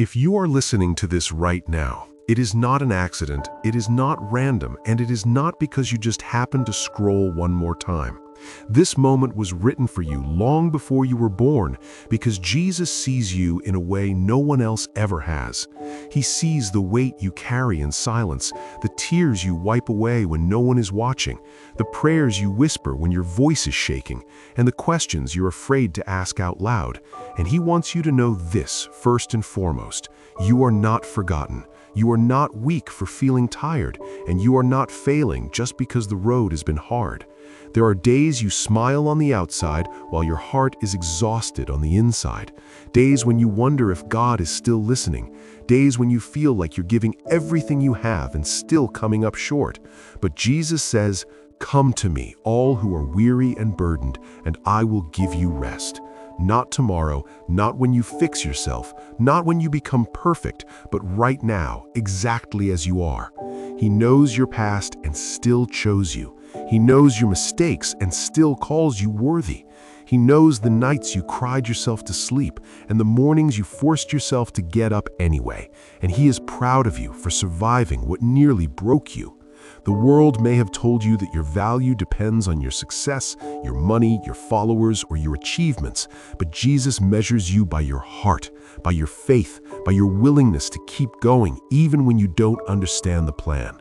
If you are listening to this right now, it is not an accident, it is not random, and it is not because you just happened to scroll one more time. This moment was written for you long before you were born because Jesus sees you in a way no one else ever has. He sees the weight you carry in silence, the tears you wipe away when no one is watching, the prayers you whisper when your voice is shaking, and the questions you're afraid to ask out loud. And He wants you to know this first and foremost: you are not forgotten. You are not weak for feeling tired, and you are not failing just because the road has been hard. There are days you smile on the outside while your heart is exhausted on the inside. Days when you wonder if God is still listening. Days when you feel like you're giving everything you have and still coming up short. But Jesus says, "Come to me, all who are weary and burdened, and I will give you rest." Not tomorrow, not when you fix yourself, not when you become perfect, but right now, exactly as you are. He knows your past and still chose you. He knows your mistakes and still calls you worthy. He knows the nights you cried yourself to sleep and the mornings you forced yourself to get up anyway. And He is proud of you for surviving what nearly broke you. The world may have told you that your value depends on your success, your money, your followers, or your achievements, but Jesus measures you by your heart, by your faith, by your willingness to keep going even when you don't understand the plan.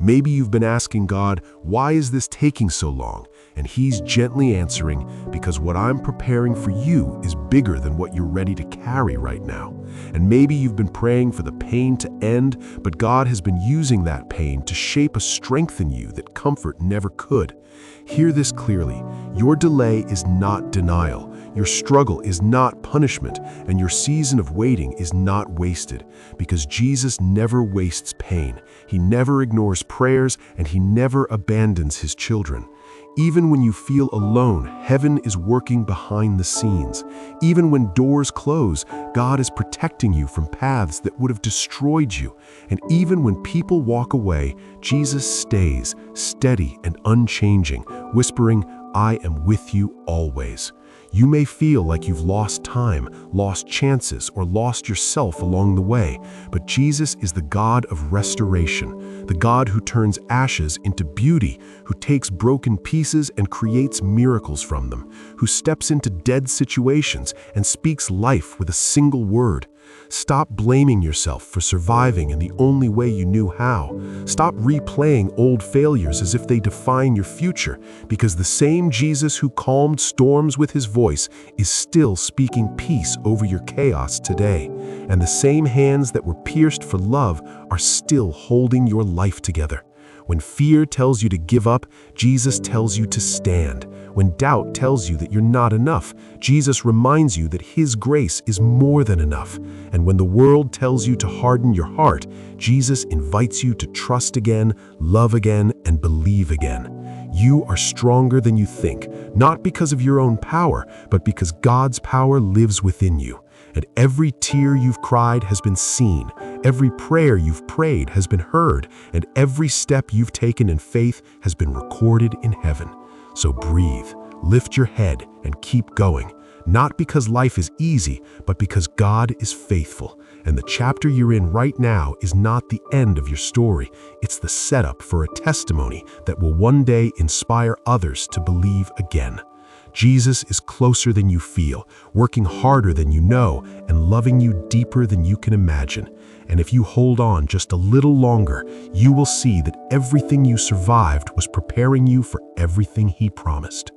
Maybe you've been asking God, "Why is this taking so long?" And He's gently answering, "Because what I'm preparing for you is bigger than what you're ready to carry right now." And maybe you've been praying for the pain to end, but God has been using that pain to shape a strength in you that comfort never could. Hear this clearly: your delay is not denial, your struggle is not punishment, and your season of waiting is not wasted, because Jesus never wastes pain. He never ignores prayers, and He never abandons His children. Even when you feel alone, heaven is working behind the scenes. Even when doors close, God is protecting you from paths that would have destroyed you. And even when people walk away, Jesus stays steady and unchanging, whispering, "I am with you always." You may feel like you've lost time, lost chances, or lost yourself along the way, but Jesus is the God of restoration, the God who turns ashes into beauty, who takes broken pieces and creates miracles from them, who steps into dead situations and speaks life with a single word. Stop blaming yourself for surviving in the only way you knew how. Stop replaying old failures as if they define your future, because the same Jesus who calmed storms with His voice is still speaking peace over your chaos today. And the same hands that were pierced for love are still holding your life together. When fear tells you to give up, Jesus tells you to stand. When doubt tells you that you're not enough, Jesus reminds you that His grace is more than enough. And when the world tells you to harden your heart, Jesus invites you to trust again, love again, and believe again. You are stronger than you think, not because of your own power, but because God's power lives within you. And every tear you've cried has been seen, every prayer you've prayed has been heard, and every step you've taken in faith has been recorded in heaven. So breathe, lift your head, and keep going, not because life is easy, but because God is faithful. And the chapter you're in right now is not the end of your story. It's the setup for a testimony that will one day inspire others to believe again. Jesus is closer than you feel, working harder than you know, and loving you deeper than you can imagine. And if you hold on just a little longer, you will see that everything you survived was preparing you for everything He promised.